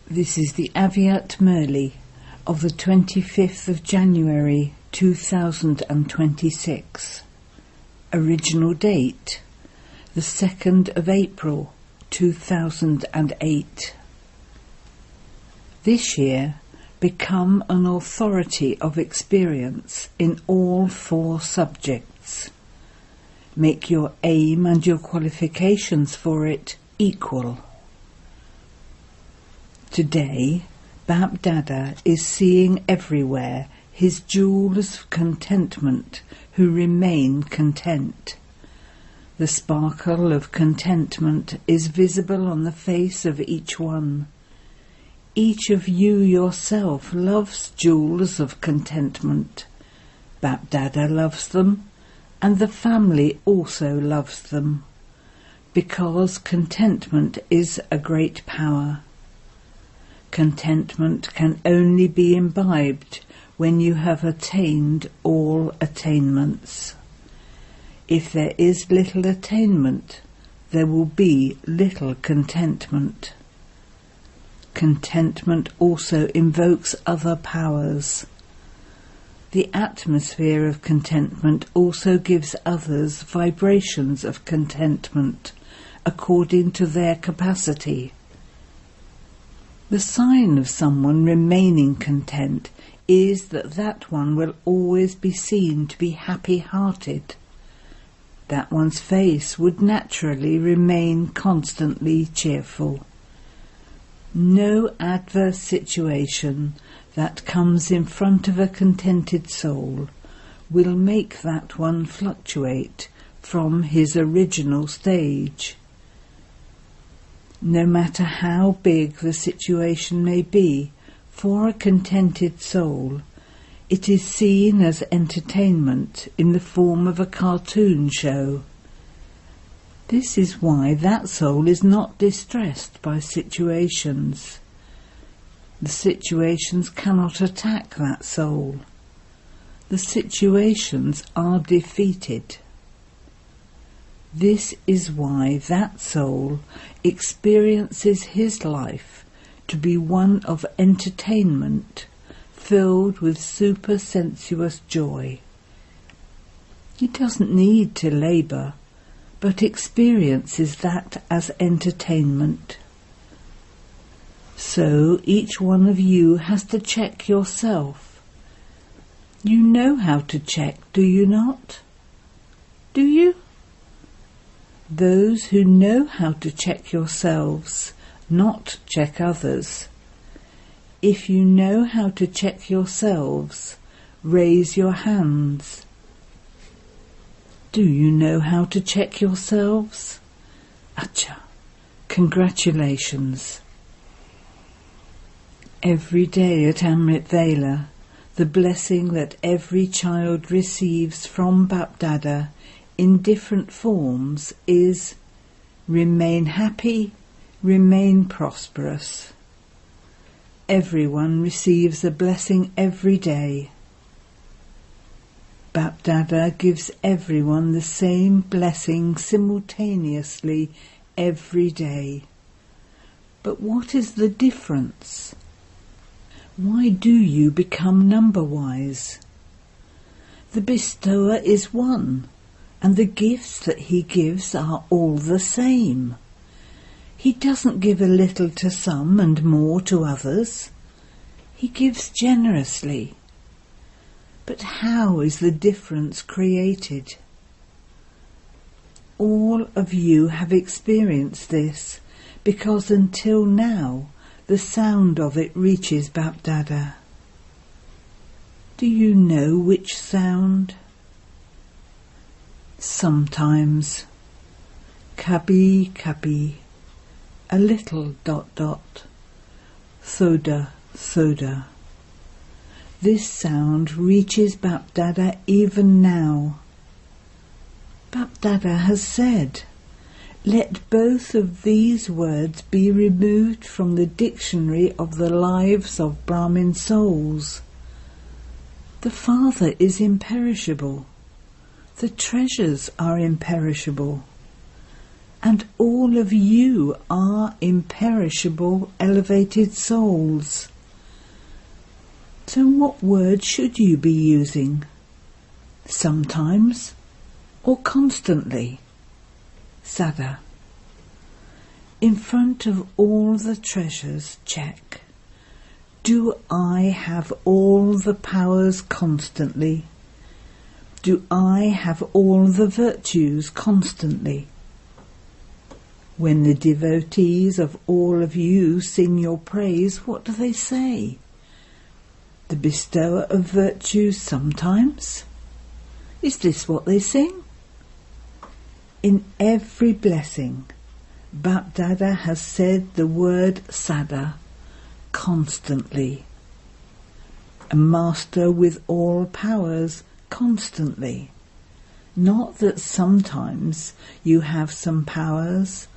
This is the Aviat Murli of the 25th of January 2026. Original date, the 2nd of April 2008. This year, become an authority of experience in all 4 subjects. Make your aim and your qualifications for it equal. Today, Bap Dada is seeing everywhere his jewels of contentment who remain content. The sparkle of contentment is visible on the face of each one. Each of you yourself loves jewels of contentment. Bap Dada loves them, and the family also loves them, because contentment is a great power. Contentment can only be imbibed when you have attained all attainments. If there is little attainment, there will be little contentment. Contentment also invokes other powers. The atmosphere of contentment also gives others vibrations of contentment according to their capacity. The sign of someone remaining content is that one will always be seen to be happy-hearted. That one's face would naturally remain constantly cheerful. No adverse situation that comes in front of a contented soul will make that one fluctuate from his original stage. No matter how big the situation may be, for a contented soul, it is seen as entertainment in the form of a cartoon show. This is why that soul is not distressed by situations. The situations cannot attack that soul. The situations are defeated. This is why that soul experiences his life to be one of entertainment, filled with supersensuous joy. He doesn't need to labour, but experiences that as entertainment. So each one of you has to check yourself. You know how to check, do you not? Do you? Those who know how to check yourselves, not check others. If you know how to check yourselves, raise your hands. Do you know how to check yourselves? Acha, congratulations. Every day at Amrit Vela, the blessing that every child receives from Bap Dada in different forms is remain happy, remain prosperous. Everyone receives a blessing every day. Bap Dada gives everyone the same blessing simultaneously every day. But what is the difference? Why do you become number-wise? The bestower is one, and the gifts that he gives are all the same. He doesn't give a little to some and more to others. He gives generously. But how is the difference created? All of you have experienced this, because until now the sound of it reaches Bap Dada. Do you know which sound? Sometimes, kabi kabi, a little ... thoda thoda. This sound reaches Bap Dada even now. Bap Dada has said, let both of these words be removed from the dictionary of the lives of Brahmin souls. The Father is imperishable. The treasures are imperishable. And all of you are imperishable, elevated souls. So what word should you be using? Sometimes or constantly? Sada. In front of all the treasures, check. Do I have all the powers constantly? Do I have all the virtues constantly? When the devotees of all of you sing your praise, what do they say? The bestower of virtues sometimes? Is this what they sing? In every blessing, Bapdada has said the word Sada constantly. A master with all powers constantly. Not that sometimes you have some powers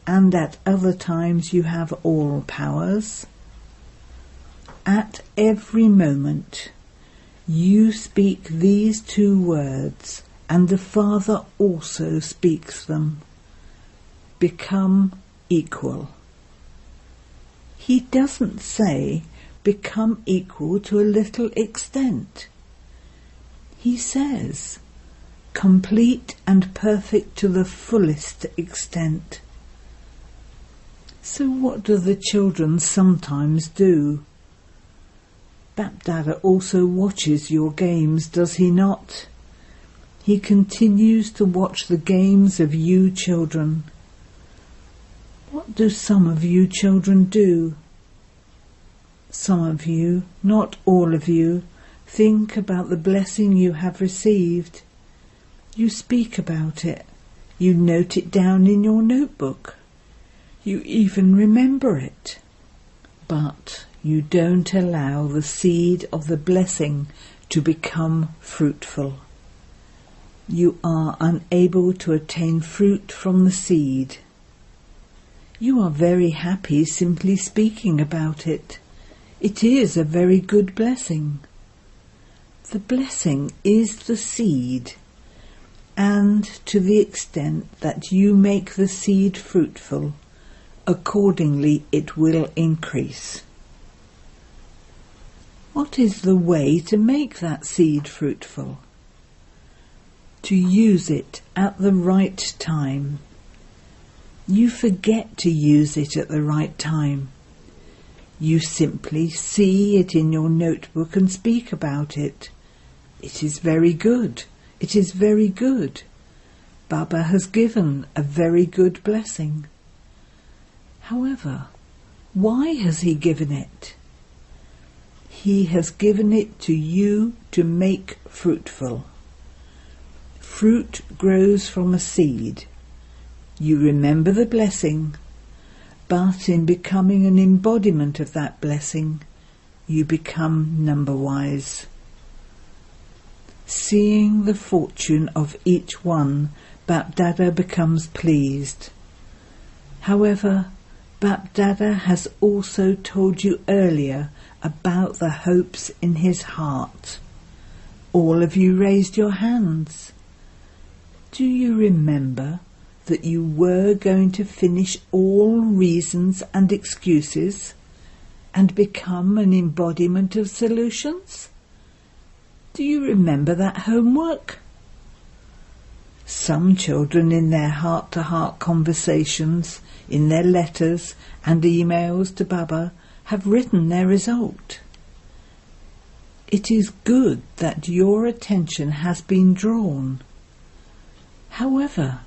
and at other times you have all powers. At every moment you speak these two words, and the Father also speaks them. Become equal. He doesn't say become equal to a little extent. He says complete and perfect to the fullest extent. So what do the children sometimes do? Bapdada also watches your games, does he not? He continues to watch the games of you children. What do some of you children do? Some of you, not all of you, think about the blessing you have received. You speak about it. You note it down in your notebook. You even remember it. But you don't allow the seed of the blessing to become fruitful. You are unable to attain fruit from the seed. You are very happy simply speaking about it. It is a very good blessing. The blessing is the seed, and to the extent that you make the seed fruitful, accordingly it will increase. What is the way to make that seed fruitful? To use it at the right time. You forget to use it at the right time. You simply see it in your notebook and speak about it. It is very good. It is very good. Baba has given a very good blessing. However, why has he given it? He has given it to you to make fruitful. Fruit grows from a seed. You remember the blessing, but in becoming an embodiment of that blessing, you become number-wise. Seeing the fortune of each one, Bapdada becomes pleased. However, Bapdada has also told you earlier about the hopes in his heart. All of you raised your hands. Do you remember that you were going to finish all reasons and excuses and become an embodiment of solutions? Do you remember that homework? Some children in their heart-to-heart conversations, in their letters and emails to Baba, have written their result. It is good that your attention has been drawn. However,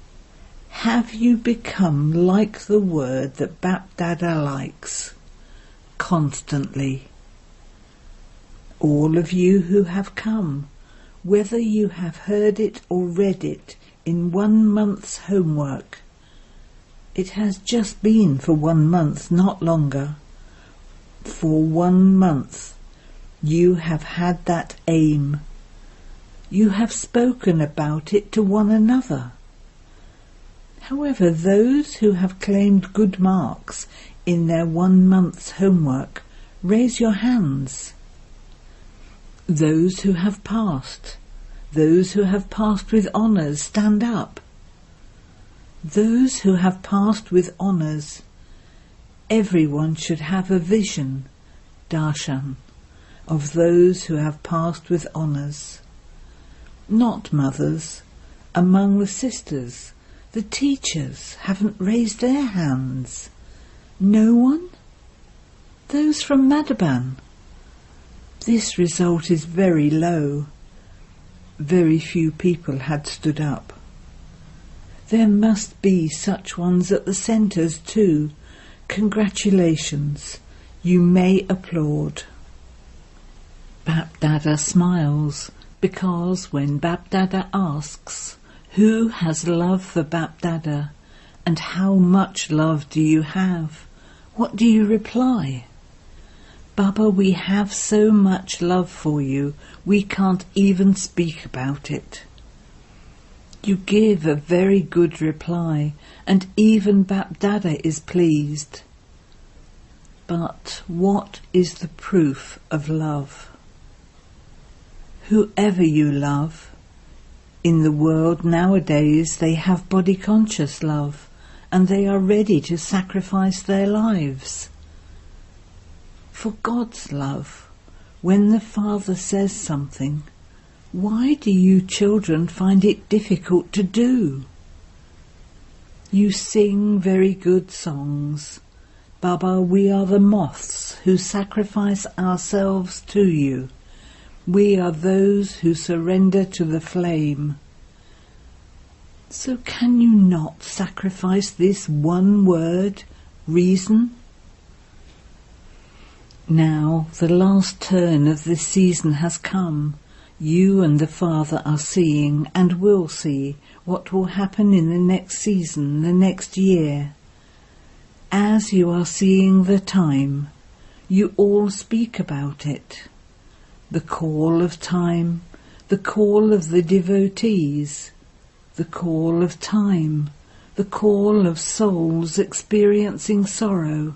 have you become like the word that Bapdada likes? Constantly. All of you who have come, whether you have heard it or read it in 1 month's homework, it has just been for 1 month, not longer. For 1 month you have had that aim. You have spoken about it to one another. However, those who have claimed good marks in their 1 month's homework, raise your hands. Those who have passed with honours, stand up. Those who have passed with honours, everyone should have a vision, darshan, of those who have passed with honours. Not mothers, among the sisters, the teachers haven't raised their hands. No one? Those from Madhaban. This result is very low. Very few people had stood up. There must be such ones at the centres too. Congratulations. You may applaud. Bapdada smiles, because when Bapdada asks, who has love for Bapdada, and how much love do you have, what do you reply? Baba, we have so much love for you, we can't even speak about it. You give a very good reply, and even Bapdada is pleased. But what is the proof of love? Whoever you love, in the world nowadays they have body-conscious love, and they are ready to sacrifice their lives. For God's love, when the Father says something, why do you children find it difficult to do? You sing very good songs. Baba, we are the moths who sacrifice ourselves to you. We are those who surrender to the flame. So can you not sacrifice this one word, reason? Now the last turn of this season has come. You and the Father are seeing and will see what will happen in the next season, the next year. As you are seeing the time, you all speak about it. The call of time, the call of the devotees, the call of time, the call of souls experiencing sorrow,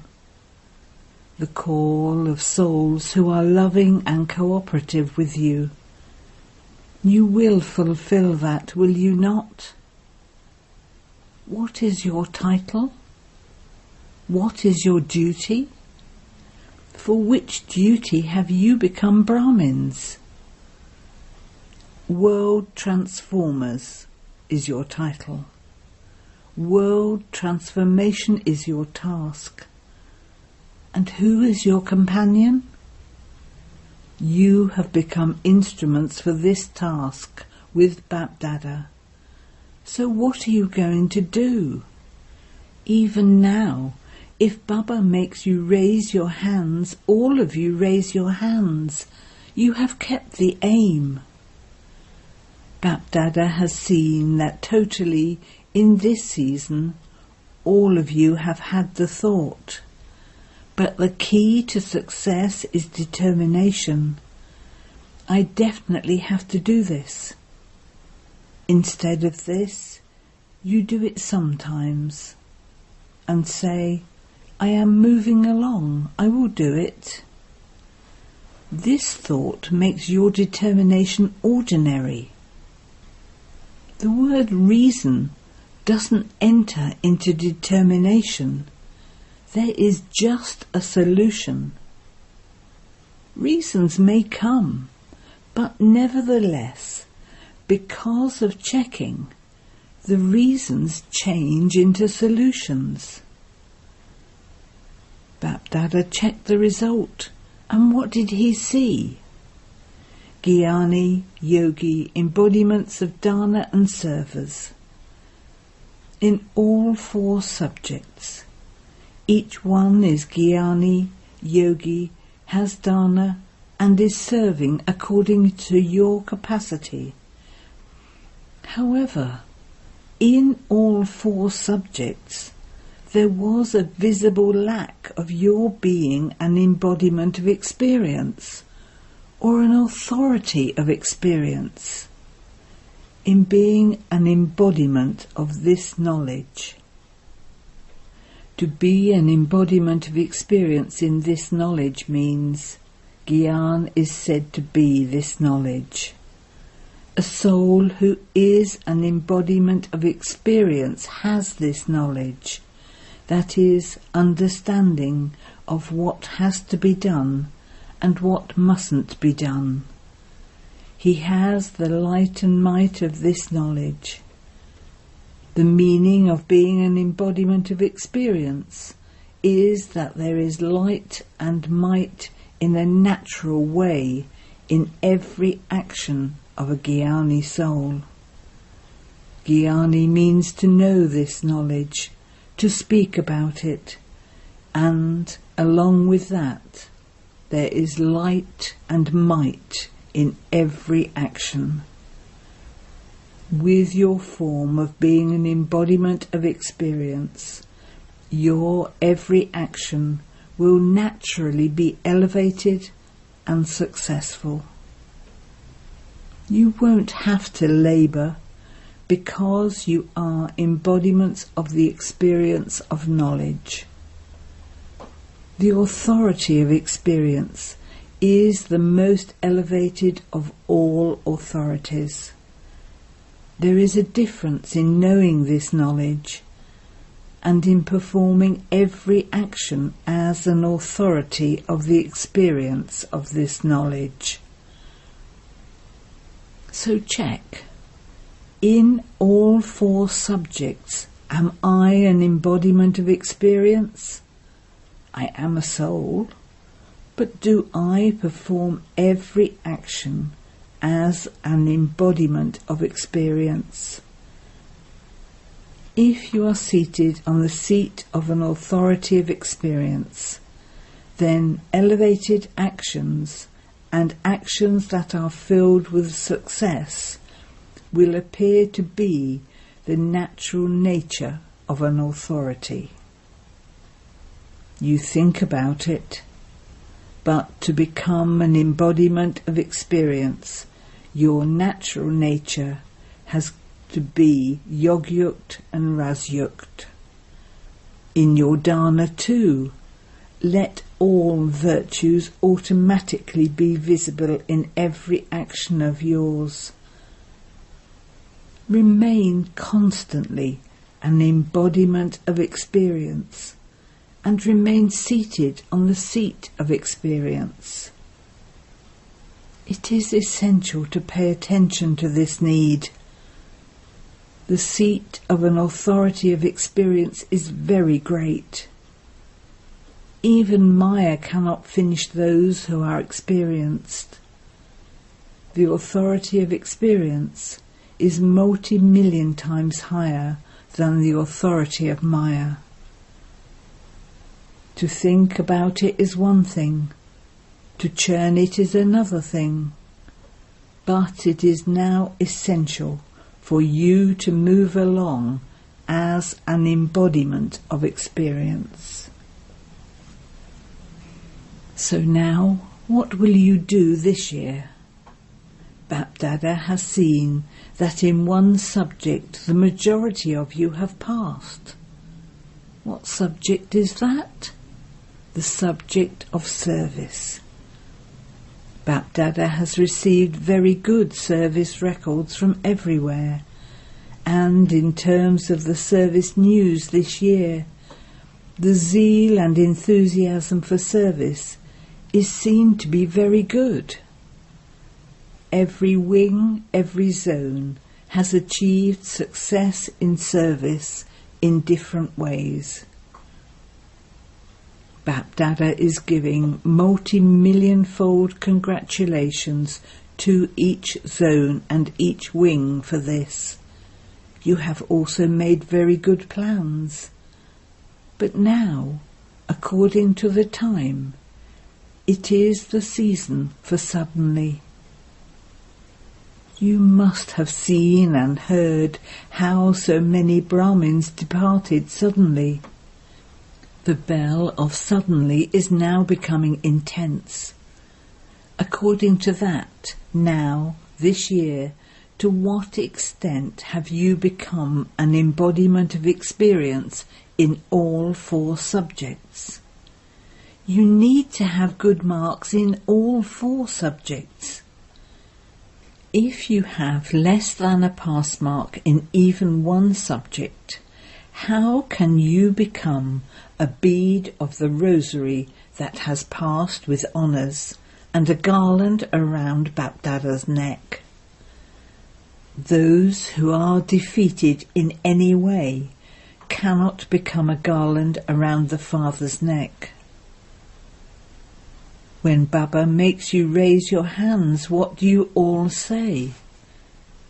the call of souls who are loving and cooperative with you. You will fulfill that, will you not? What is your title? What is your duty? For which duty have you become Brahmins? World Transformers is your title. World transformation is your task. And who is your companion? You have become instruments for this task with Bapdada. So what are you going to do? Even now, if Baba makes you raise your hands, all of you raise your hands. You have kept the aim. Bapdada has seen that totally in this season all of you have had the thought. But the key to success is determination. I definitely have to do this. Instead of this, you do it sometimes and say, I am moving along, I will do it. This thought makes your determination ordinary. The word reason doesn't enter into determination. There is just a solution. Reasons may come, but nevertheless, because of checking, the reasons change into solutions. Bapdada checked the result, and what did he see? Jnani, yogi, embodiments of dana and servers. In all 4 subjects, each one is Jnani, yogi, has dana, and is serving according to your capacity. However, in all 4 subjects, there was a visible lack of your being an embodiment of experience, or an authority of experience, in being an embodiment of this knowledge. To be an embodiment of experience in this knowledge means Gyan is said to be this knowledge. A soul who is an embodiment of experience has this knowledge, that is, understanding of what has to be done and what mustn't be done. He has the light and might of this knowledge. The meaning of being an embodiment of experience is that there is light and might in a natural way in every action of a Jnani soul. Jnani means to know this knowledge, to speak about it, and along with that, there is light and might in every action. With your form of being an embodiment of experience, your every action will naturally be elevated and successful. You won't have to labour because you are embodiments of the experience of knowledge. The authority of experience is the most elevated of all authorities. There is a difference in knowing this knowledge and in performing every action as an authority of the experience of this knowledge. So check. In all four subjects, am I an embodiment of experience? I am a soul, but do I perform every action as an embodiment of experience? If you are seated on the seat of an authority of experience, then elevated actions and actions that are filled with success will appear to be the natural nature of an authority. You think about it, but to become an embodiment of experience, your natural nature has to be yogyukt and rasyukt. In your dana too, let all virtues automatically be visible in every action of yours. Remain constantly an embodiment of experience and remain seated on the seat of experience. It is essential to pay attention to this need. The seat of an authority of experience is very great. Even Maya cannot finish those who are experienced. The authority of experience is multi-million times higher than the authority of Maya. To think about it is one thing, to churn it is another thing, but it is now essential for you to move along as an embodiment of experience. So now, what will you do this year? Bapdada has seen that in one subject the majority of you have passed. What subject is that? The subject of service. Bapdada has received very good service records from everywhere, and in terms of the service news this year, the zeal and enthusiasm for service is seen to be very good. Every wing, every zone has achieved success in service in different ways. Bapdada is giving multi-million-fold congratulations to each zone and each wing for this. You have also made very good plans. But now, according to the time, it is the season for suddenly. You must have seen and heard how so many Brahmins departed suddenly. The bell of suddenly is now becoming intense. According to that, now, this year, to what extent have you become an embodiment of experience in all four subjects? You need to have good marks in all four subjects. If you have less than a pass mark in even one subject, how can you become a bead of the rosary that has passed with honours and a garland around Bapdada's neck? Those who are defeated in any way cannot become a garland around the Father's neck. When Baba makes you raise your hands, what do you all say?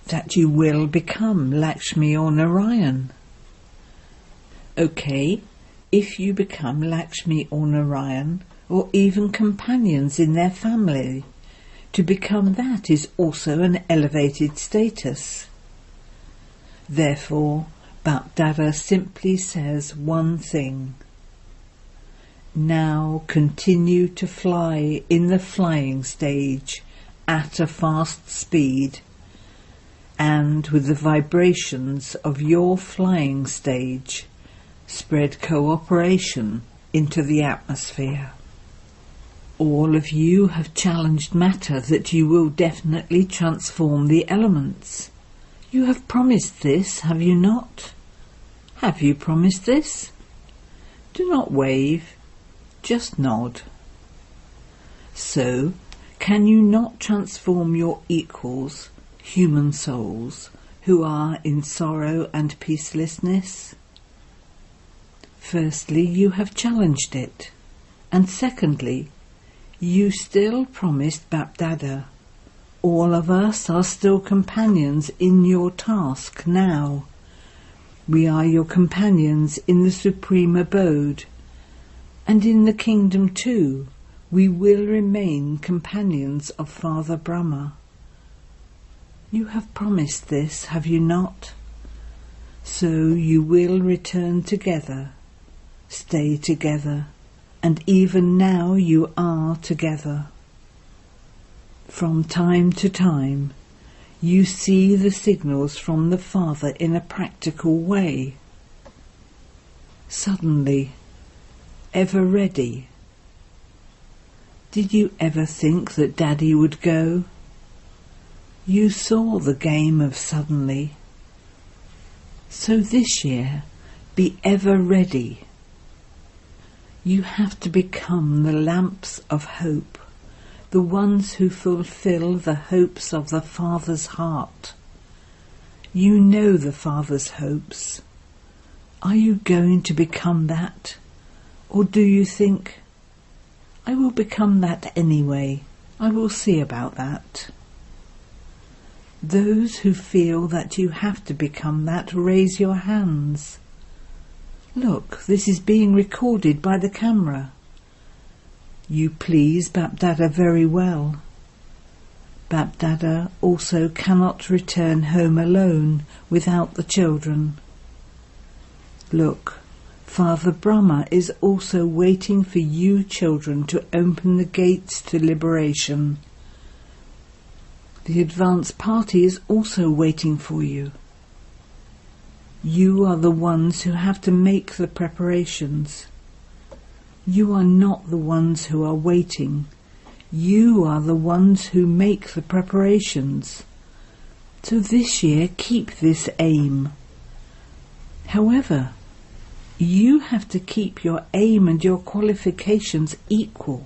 That you will become Lakshmi or Narayan. Okay, if you become Lakshmi or Narayan, or even companions in their family, to become that is also an elevated status. Therefore, Bapdada simply says one thing. Now continue to fly in the flying stage at a fast speed, and with the vibrations of your flying stage, spread cooperation into the atmosphere. All of you have challenged matter that you will definitely transform the elements. You have promised this, have you not? Have you promised this? Do not wave. Just nod. So, can you not transform your equals, human souls, who are in sorrow and peacelessness? Firstly, you have challenged it, and secondly, you still promised Bapdada. All of us are still companions in your task now. We are your companions in the supreme abode. And in the kingdom too, we will remain companions of Father Brahma. You have promised this, have you not? So you will return together, stay together, and even now you are together. From time to time, you see the signals from the Father in a practical way. Suddenly, ever ready. Did you ever think that Daddy would go? You saw the game of suddenly. So this year, be ever ready. You have to become the lamps of hope, the ones who fulfill the hopes of the Father's heart. You know the Father's hopes. Are you going to become that? Or do you think, I will become that anyway, I will see about that? Those who feel that you have to become that, raise your hands. Look, this is being recorded by the camera. You please Bapdada very well. Bapdada also cannot return home alone without the children. Look, Father Brahma is also waiting for you children to open the gates to liberation. The advance party is also waiting for you. You are the ones who have to make the preparations. You are not the ones who are waiting. You are the ones who make the preparations. So this year keep this aim. However, you have to keep your aim and your qualifications equal.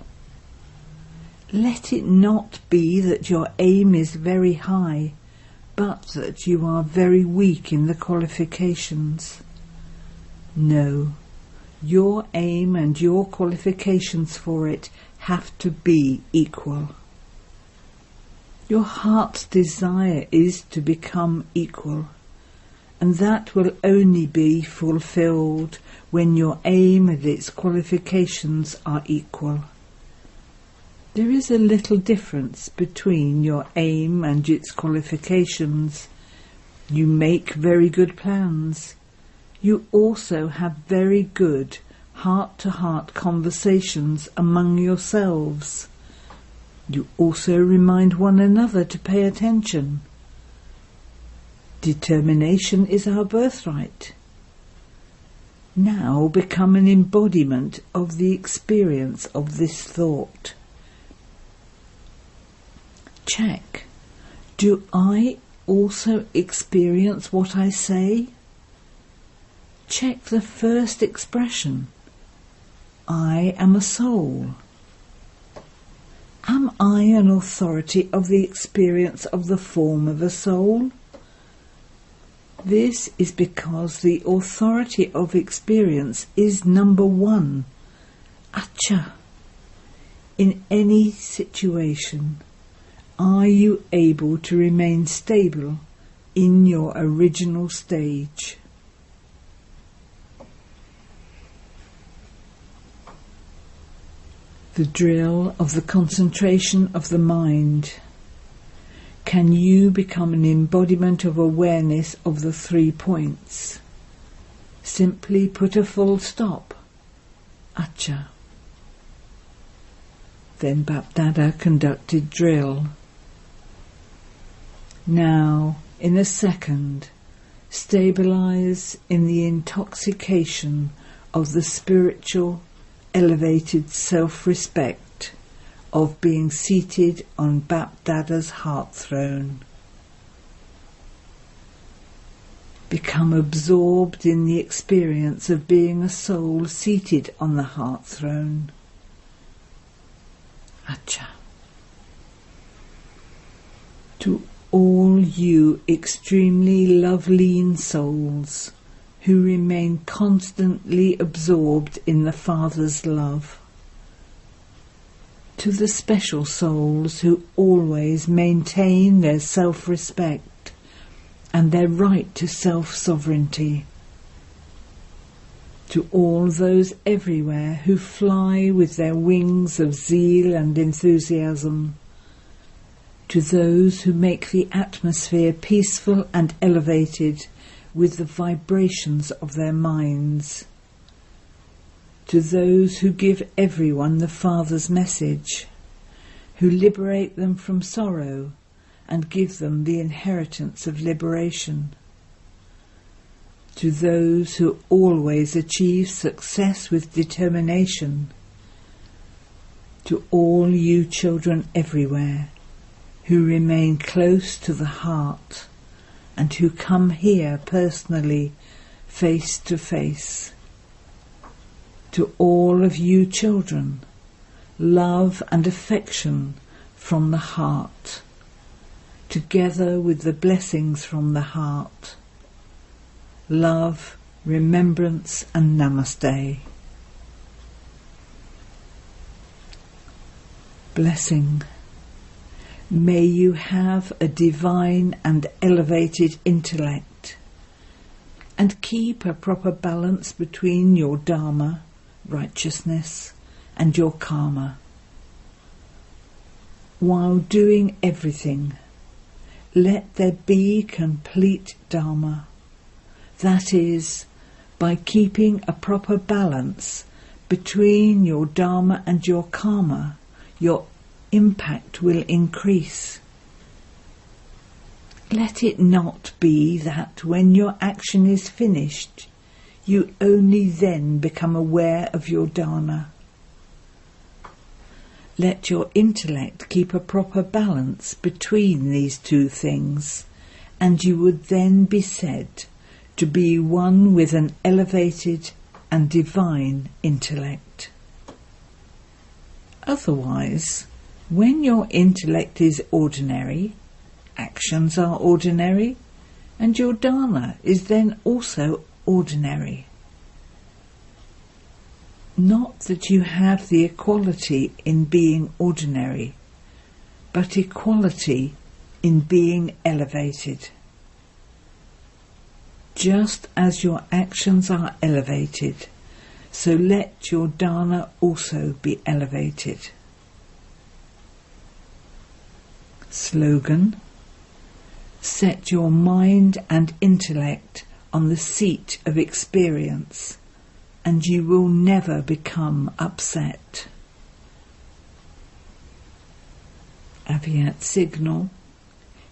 Let it not be that your aim is very high, but that you are very weak in the qualifications. No, your aim and your qualifications for it have to be equal. Your heart's desire is to become equal, and that will only be fulfilled when your aim and its qualifications are equal. There is a little difference between your aim and its qualifications. You make very good plans. You also have very good heart-to-heart conversations among yourselves. You also remind one another to pay attention. Determination is our birthright. Now become an embodiment of the experience of this thought. Check. Do I also experience what I say? Check the first expression. I am a soul. Am I an authority of the experience of the form of a soul? This is because the authority of experience is number one. Acha. In any situation, are you able to remain stable in your original stage? The drill of the concentration of the mind. Can you become an embodiment of awareness of the 3 points? Simply put a full stop. Acha. Then Bapdada conducted drill. Now, in a second, stabilize in the intoxication of the spiritual, elevated self-respect of being seated on Bapdada's heart throne. Become absorbed in the experience of being a soul seated on the heart throne. Acha. To all you extremely love-lean souls who remain constantly absorbed in the Father's love. To the special souls who always maintain their self-respect and their right to self-sovereignty. To all those everywhere who fly with their wings of zeal and enthusiasm. To those who make the atmosphere peaceful and elevated with the vibrations of their minds. To those who give everyone the Father's message, who liberate them from sorrow and give them the inheritance of liberation. To those who always achieve success with determination. To all you children everywhere who remain close to the heart and who come here personally, face to face. To all of you children, love and affection from the heart, together with the blessings from the heart. Love, remembrance and namaste. Blessing. May you have a divine and elevated intellect and keep a proper balance between your dharma, righteousness, and your karma. While doing everything, let there be complete dharma. That is, by keeping a proper balance between your dharma and your karma, your impact will increase. Let it not be that when your action is finished, you only then become aware of your dharma. Let your intellect keep a proper balance between these two things, and you would then be said to be one with an elevated and divine intellect. Otherwise, when your intellect is ordinary, actions are ordinary, and your dharma is then also ordinary. Not that you have the equality in being ordinary, but equality in being elevated. Just as your actions are elevated, so let your dharma also be elevated. Slogan: set your mind and intellect on the seat of experience, and you will never become upset. Avyat signal: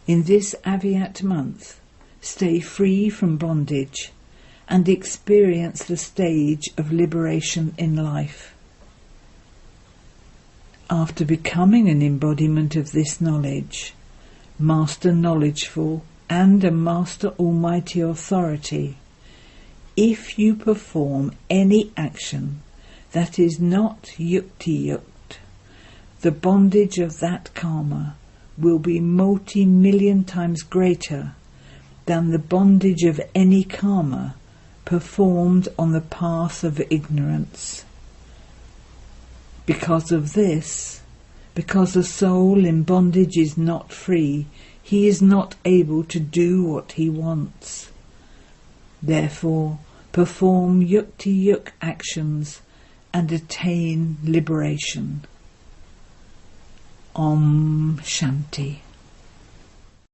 in this Avyat month, stay free from bondage and experience the stage of liberation in life. After becoming an embodiment of this knowledge, Master knowledgeful, and a Master Almighty Authority, if you perform any action that is not yukti-yukt, the bondage of that karma will be multi-million times greater than the bondage of any karma performed on the path of ignorance. Because of this, because a soul in bondage is not free, he is not able to do what he wants. Therefore, perform yukti-yuk actions and attain liberation. Om Shanti.